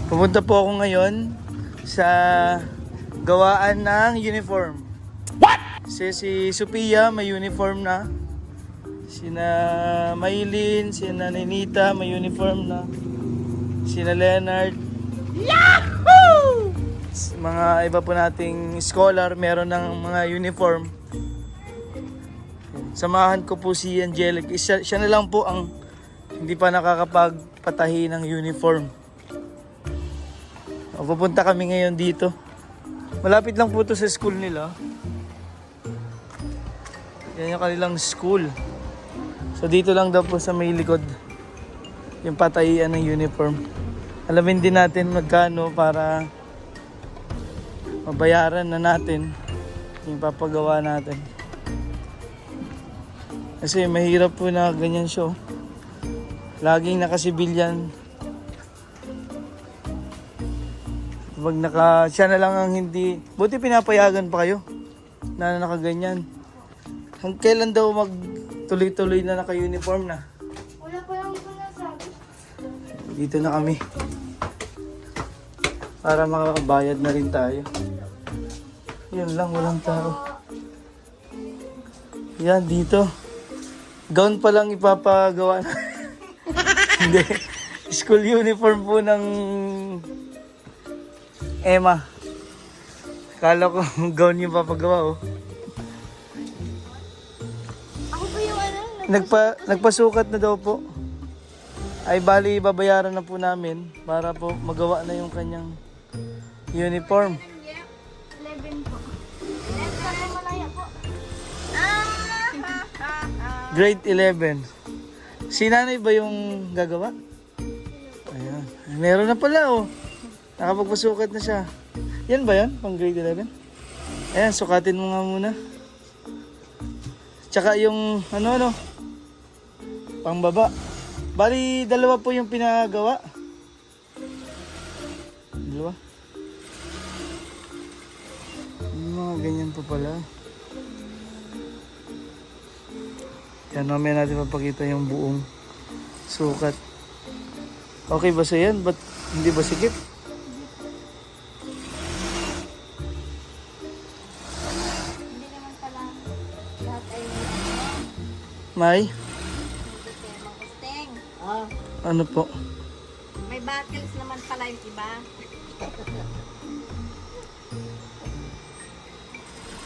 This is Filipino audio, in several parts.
Pupunta po ako ngayon sa gawaan ng uniform. Si Sophia may uniform na. Sina Maylin, sina Ninita may uniform na. Sina Leonard. Yahoo! Mga iba po nating scholar meron ng mga uniform. Samahan ko po si Angelic. Siya na lang po ang hindi pa nakakapagpatahi ng uniform. Pupunta kami ngayon dito. Malapit lang po ito sa school nila. Yan yung kanilang school. So dito lang daw po sa may likod yung patahian ng uniform. Alamin din natin magkano para mabayaran na natin yung papagawa natin. Kasi mahirap po na ganyan siya. Laging nakasibilyan. Pag siya na lang ang hindi, buti pinapayagan pa kayo na nakaganyan. Hanggang kailan daw magtuloy-tuloy na naka-uniform na? Wala pa lang ito nasabi. Dito na kami. Para makakabayad na rin tayo. Yun lang, walang tao. Yan, dito. Gown pa lang ipapagawa na. Hindi. School uniform po ng Emma. Kala ko gown yung papagawa, oh. Ako ba yung ano? Nagpasukat na daw po. Ay bali, babayaran na po namin para po magawa na yung kanyang uniform. 11 po. 11 po, malaya po. Grade 11. Si nanay ba yung gagawa? Ayan. Meron na pala, oh. Nakapagpasukat na siya. Yan ba yan? Pang grade 11? Ayan, sukatin mo nga muna. Tsaka yung ano. Pang baba. Bali, dalawa po yung pinagawa. Dalawa. Yung mga ganyan po pala. Yan, mamaya natin mapakita yung buong sukat. Okay ba sa yan? Ba't hindi ba sikip? Hindi naman pala lahat ay May? magusteng. Ano po? May buckles naman pala yung iba.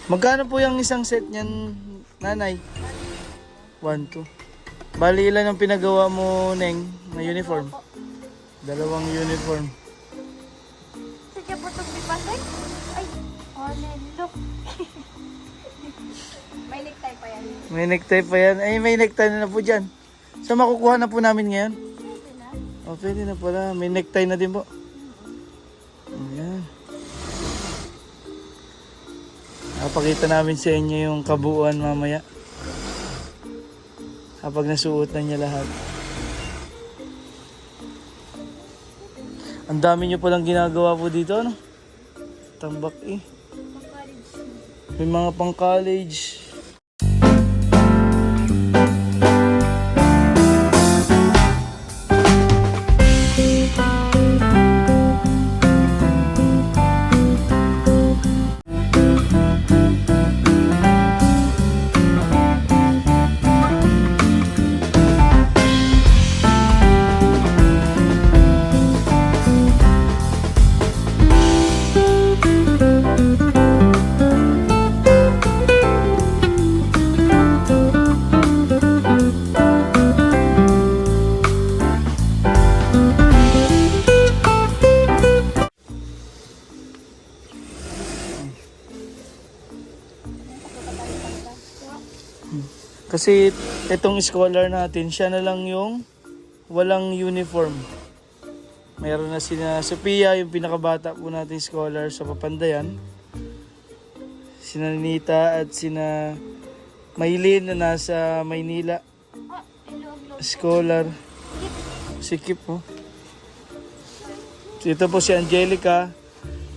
Magkano po yung isang set niyan, nanay? 1, 2. Bali, ilan ang pinagawa mo, Neng, na uniform? Dalawang uniform. Sige po itong bipasay. Ay, look. May necktie pa yan. May necktie pa yan. Ay, may necktie na po dyan. So, makukuha na po namin ngayon? Pwede na. O, pwede na pala. May necktie na din po. Ayan. Napakita namin sa inyo yung kabuuan mamaya. Kapag nasuot na niya lahat. Ang dami nyo palang ginagawa po dito, ano? Tambak eh. May mga pang college. Kasi itong scholar natin, siya na lang yung walang uniform. Meron na sina Sophia, yung pinakabata po natin scholar sa Papandayan. Sina Ninita at sina Maylin na nasa Maynila. Scholar. Sikip po. Ito po si Angelica.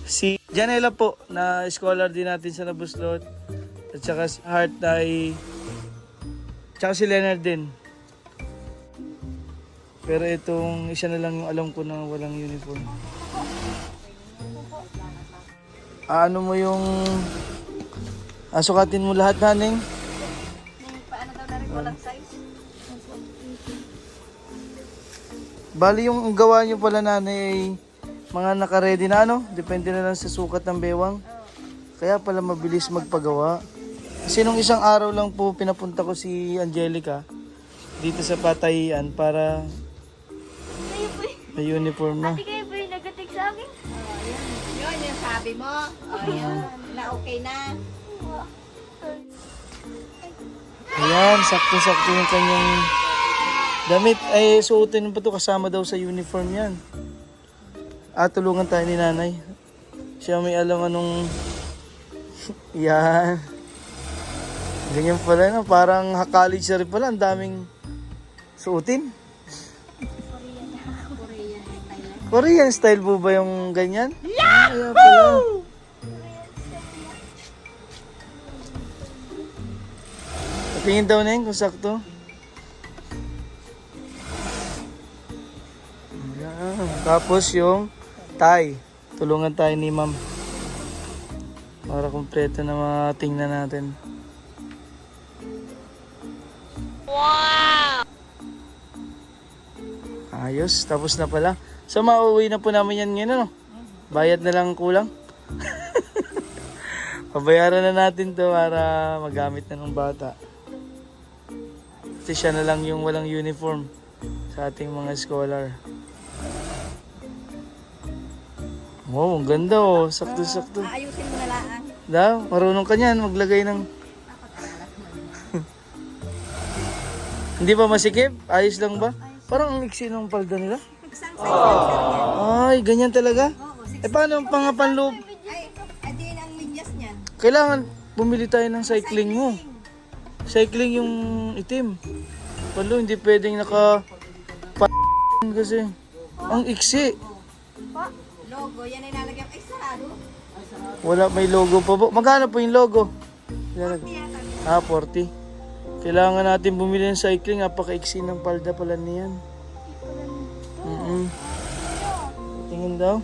Si Janela po na scholar din natin sa Nabuslot. At saka Heart ay tsaka si Leonard din. Pero itong isa na lang yung alam ko na walang uniform. Ano mo yung... sukatin mo lahat, Haning? Paano daw na rin walang size? Bali yung gawa nyo pala, nanay, ay mga naka-ready na, ano? Depende na lang sa sukat ng bewang. Kaya pala mabilis magpagawa. Kasi nung isang araw lang po pinapunta ko si Angelica dito sa Patayan para Kayo po may uniform na. Ate kayo po yung nagatik sa akin. Yun yung sabi mo. Yun. Na okay na. Ayan, sakto-sakto yung kanyang damit. Ay, suotin pa to kasama daw sa uniform yan. Tulungan tayo ni nanay. Siya may alam anong... Yan. Ganyan pala, no? Parang college na rin pala. Ang daming suotin. Korean style po ba yung ganyan? Kaya pala. Tingin daw na yun kung sakto. Ayan. Tapos yung tie. Tulungan tayo ni ma'am. Para kumpleto na matingnan natin. Wow! Ayos. Tapos na pala. So mauwi na po namin yan ngayon, ano? Bayad na lang kulang. Pabayaran na natin to para magamit na ng bata. Kasi siya na lang yung walang uniform sa ating mga scholar. Wow, ang ganda oh. Sakto-sakto. Ayusin mo na lang. Da, marunong ka niyan maglagay ng... Hindi ba masikip? Ayos lang ba? Parang ang iksi ng palda nila. Isang size lang. Ay, ganyan talaga? Oo, six. Paano ang pangapanloob? Ay, din ang medyas niyan. Kailangan bumili tayo ng cycling mo. Cycling yung itim. Palo, hindi pwedeng naka... kasi. Ang iksi. Logo, yan ay nalagyan. Ay, sarado. Wala, may logo pa po. Magkano po yung logo? 40 40. Kailangan natin bumili ng cycling. Napaka-iksi ng palda pala niyan. Tingin daw.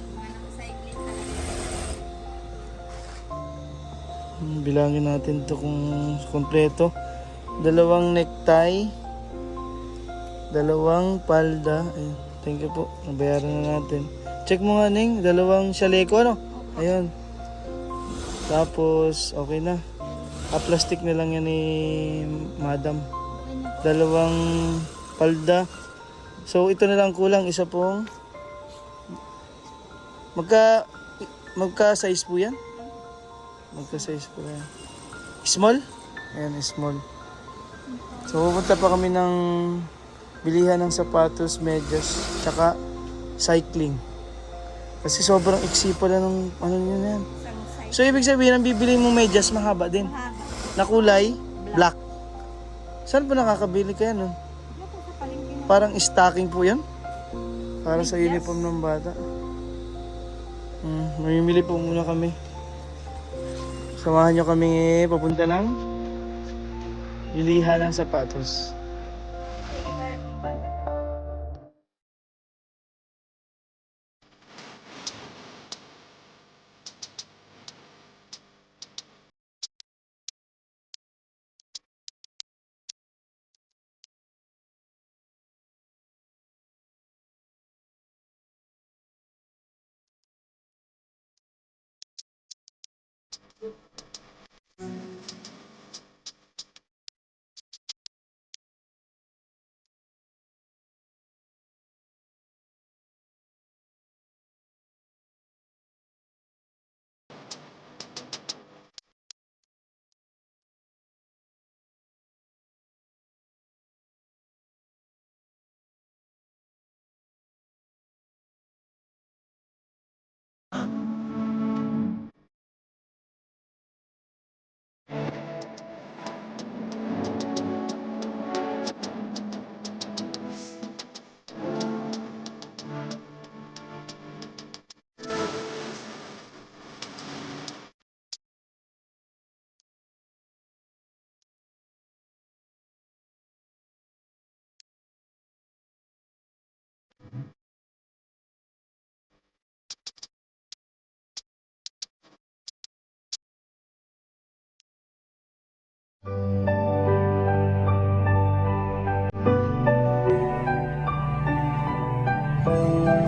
Bilangin natin to kung kompleto. 2 necktie. 2 palda. Ayun. Thank you po. Nabayaran na natin. Check mo nga, Ning. 2 shaleko, ano? Ayun. Tapos, okay na. Plastic na lang yan ni Madam. 2 palda. So, ito na lang kulang. Isa pong... Magka-size po yan? Magka-size po yan. Small? Ayan, small. So, pupunta pa kami ng bilihan ng sapatos, medyas, tsaka cycling. Kasi sobrang iksi pala ng ano yun yan. So, ibig sabihin, ang bibili mong medyas, mahaba din. Na kulay, black. Saan po nakakabili kaya nun? Parang stocking po yan. Para sa uniform ng bata. Mamimili po muna kami. Samahan nyo kami papunta ng bilihan ng sapatos. Ayan.